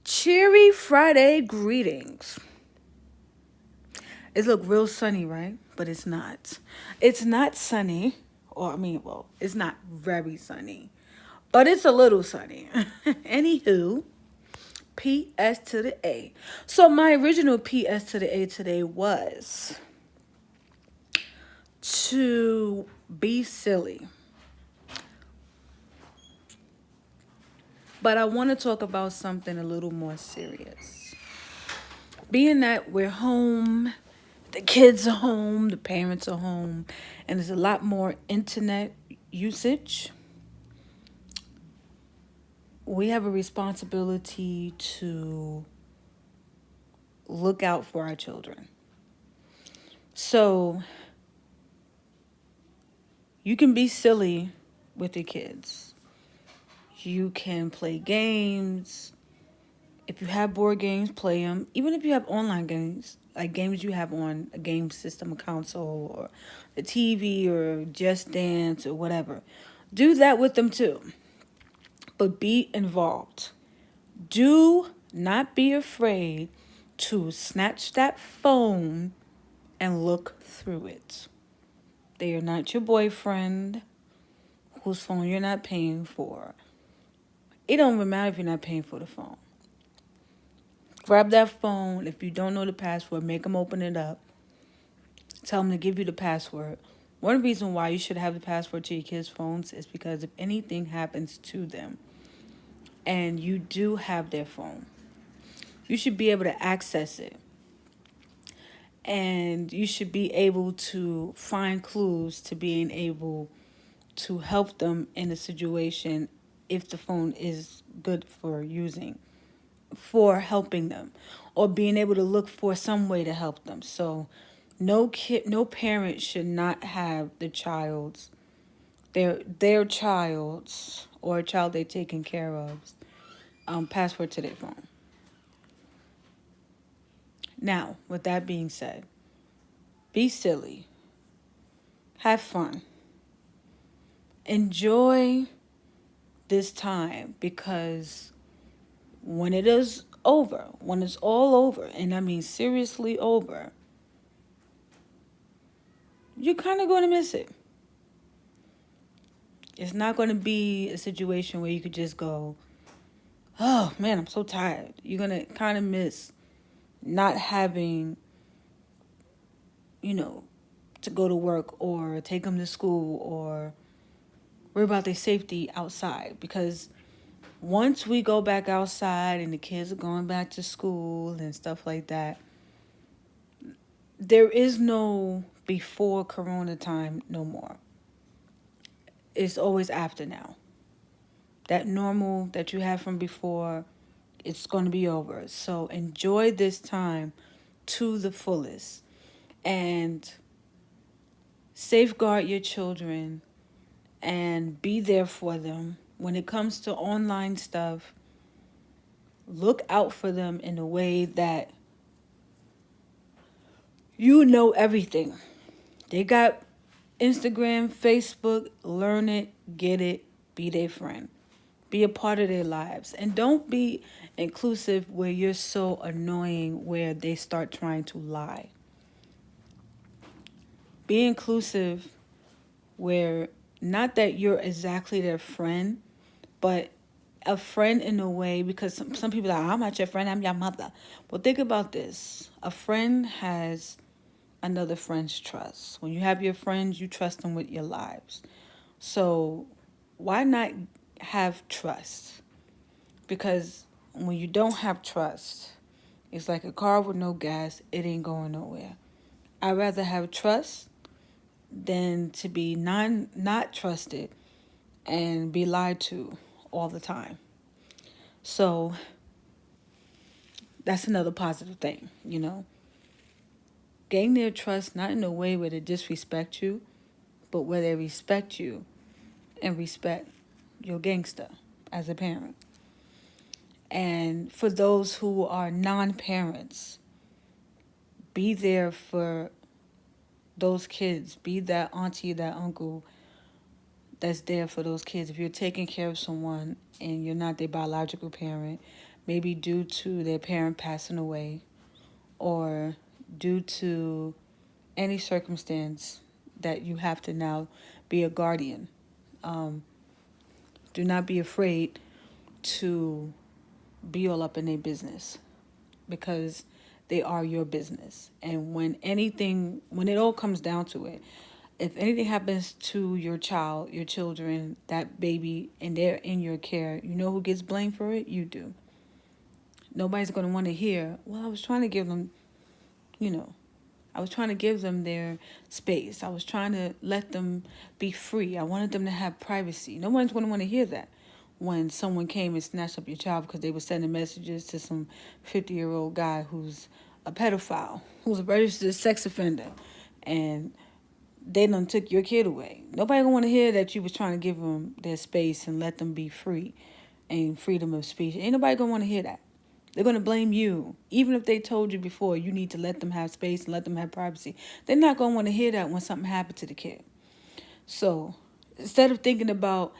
Cheery Friday greetings. It look real sunny, right? But it's not. It's not sunny, or it's not very sunny, but it's a little sunny. Anywho, PS to the A. So my original PS to the A today was to be silly. But I want to talk about something a little more serious. Being that we're home, the kids are home, the parents are home, and there's a lot more internet usage, we have a responsibility to look out for our children. So you can be silly with your kids. You can play games. If you have board games, play them. Even if you have online games, like games you have on a game system, a console, or the TV, or Just Dance, or whatever, do that with them too. But be involved. Do not be afraid to snatch that phone and look through it. They are not your boyfriend whose phone you're not paying for. It don't even matter if you're not paying for the phone. Grab that phone. If you don't know the password, make them open it up. Tell them to give you the password. One reason why you should have the password to your kids' phones is because if anything happens to them and you do have their phone, you should be able to access it. And you should be able to find clues to being able to help them in a situation if the phone is good for using, for helping them, or being able to look for some way to help them. So no parent should not have their child's or a child they're taking care of password to their phone. Now, with that being said, be silly, have fun, enjoy this time, because when it is over, when it's all over, and I mean seriously over, you're kind of going to miss it. It's not going to be a situation where you could just go, oh man, I'm so tired. You're going to kind of miss not having, to go to work or take them to school or worry about their safety outside. Because once we go back outside and the kids are going back to school and stuff like that, there is no before Corona time no more. It's always after now. That normal that you had from before, it's going to be over. So enjoy this time to the fullest and safeguard your children and be there for them. When it comes to online stuff, look out for them in a way that you know everything. They got Instagram, Facebook, learn it, get it, be their friend. Be a part of their lives. And don't be inclusive where you're so annoying where they start trying to lie. Be inclusive where not that you're exactly their friend, but a friend in a way, because some people are like, I'm not your friend, I'm your mother. Well, think about this. A friend has another friend's trust. When you have your friends, you trust them with your lives. So why not have trust? Because when you don't have trust, it's like a car with no gas, it ain't going nowhere. I'd rather have trust than to be not trusted and be lied to all the time. So that's another positive thing, Gain their trust not in a way where they disrespect you, but where they respect you and respect your gangster as a parent. And for those who are non-parents, be there for those kids. Be that auntie, that uncle that's there for those kids. If you're taking care of someone and you're not their biological parent, maybe due to their parent passing away or due to any circumstance that you have to now be a guardian, um, do not be afraid to be all up in their business, because they are your business. And when it all comes down to it, if anything happens to your child, your children, that baby, and they're in your care, you know who gets blamed for it? You do. Nobody's going to want to hear, well, I was trying to give them, you know, I was trying to give them their space. I was trying to let them be free. I wanted them to have privacy. No one's going to want to hear that when someone came and snatched up your child because they were sending messages to some 50-year-old guy who's a pedophile, who's a registered sex offender, and they done took your kid away. Nobody gonna want to hear that you was trying to give them their space and let them be free and freedom of speech. Ain't nobody gonna want to hear that. They're going to blame you. Even if they told you before you need to let them have space and let them have privacy, they're not going to want to hear that when something happened to the kid. So instead of thinking about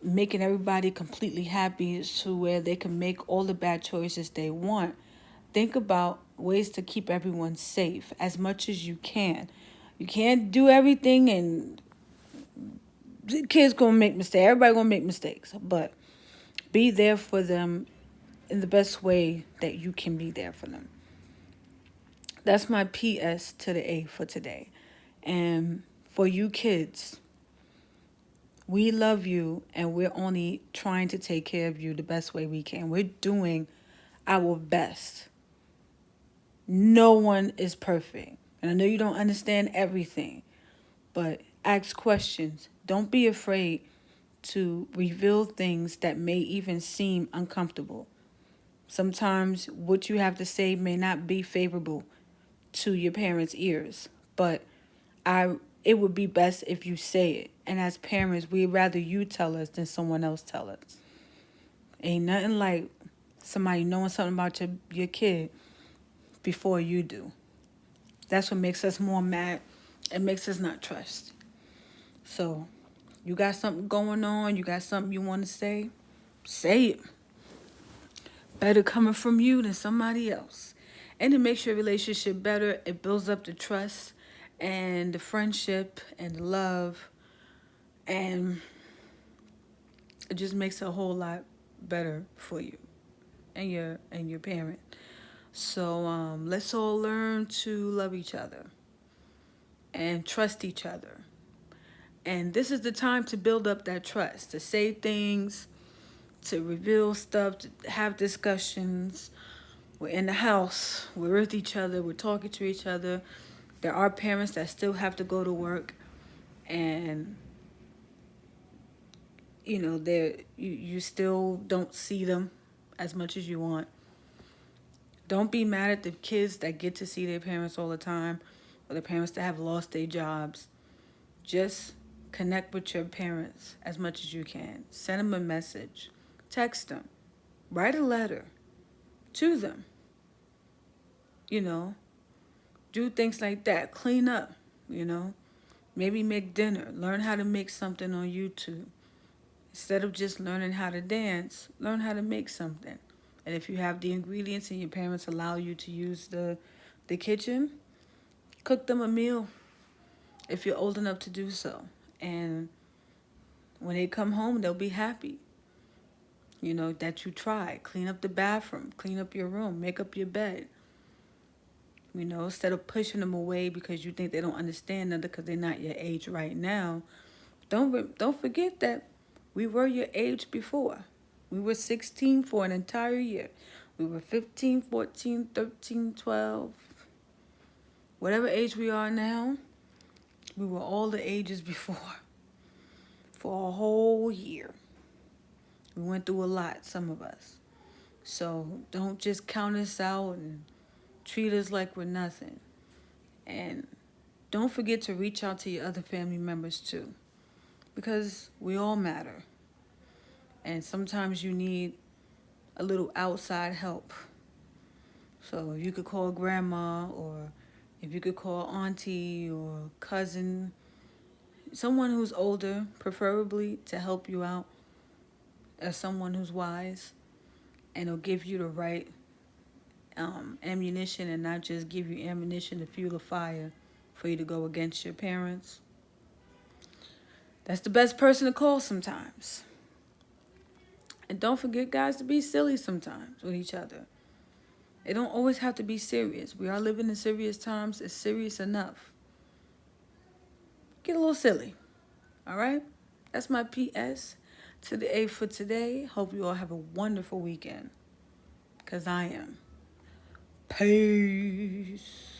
making everybody completely happy to where they can make all the bad choices they want, think about ways to keep everyone safe as much as you can. You can't do everything, and the kids going to make mistakes. Everybody going to make mistakes. But be there for them in the best way that you can be there for them. That's my PS to the A for today. And for you kids, we love you and we're only trying to take care of you the best way we can. We're doing our best. No one is perfect. And I know you don't understand everything, but ask questions. Don't be afraid to reveal things that may even seem uncomfortable. Sometimes what you have to say may not be favorable to your parents' ears, but it would be best if you say it. And as parents, we'd rather you tell us than someone else tell us. Ain't nothing like somebody knowing something about your kid before you do. That's what makes us more mad. It makes us not trust. So, you got something going on, you got something you want to say it. Better coming from you than somebody else. And it makes your relationship better. It builds up the trust and the friendship and the love. And it just makes it a whole lot better for you and your parent. So let's all learn to love each other and trust each other. And this is the time to build up that trust, to say things, to reveal stuff, to have discussions. We're in the house, we're with each other, we're talking to each other. There are parents that still have to go to work, and you still don't see them as much as you want. Don't be mad at the kids that get to see their parents all the time, or the parents that have lost their jobs. Just connect with your parents as much as you can. Send them a message. Text them. Write a letter to them. Do things like that. Clean up, Maybe make dinner. Learn how to make something on YouTube. Instead of just learning how to dance, learn how to make something. And if you have the ingredients and your parents allow you to use the kitchen, cook them a meal if you're old enough to do so. And when they come home, they'll be happy, that you tried. Clean up the bathroom, clean up your room, make up your bed. Instead of pushing them away because you think they don't understand nothing because they're not your age right now, don't forget that we were your age before. We were 16 for an entire year. We were 15, 14, 13, 12. Whatever age we are now, we were all the ages before. For a whole year. We went through a lot, some of us. So don't just count us out and treat us like we're nothing. And don't forget to reach out to your other family members too, because we all matter. And sometimes you need a little outside help. So you could call grandma, or if you could call auntie or cousin, Someone who's older, preferably, to help you out, as someone who's wise and will give you the right ammunition and not just give you ammunition to fuel a fire for you to go against your parents. That's the best person to call sometimes. And don't forget, guys, to be silly sometimes with each other. It don't always have to be serious. We are living in serious times. It's serious enough. Get a little silly. All right? That's my PS to the A for today. Hope you all have a wonderful weekend. Because I am. Peace.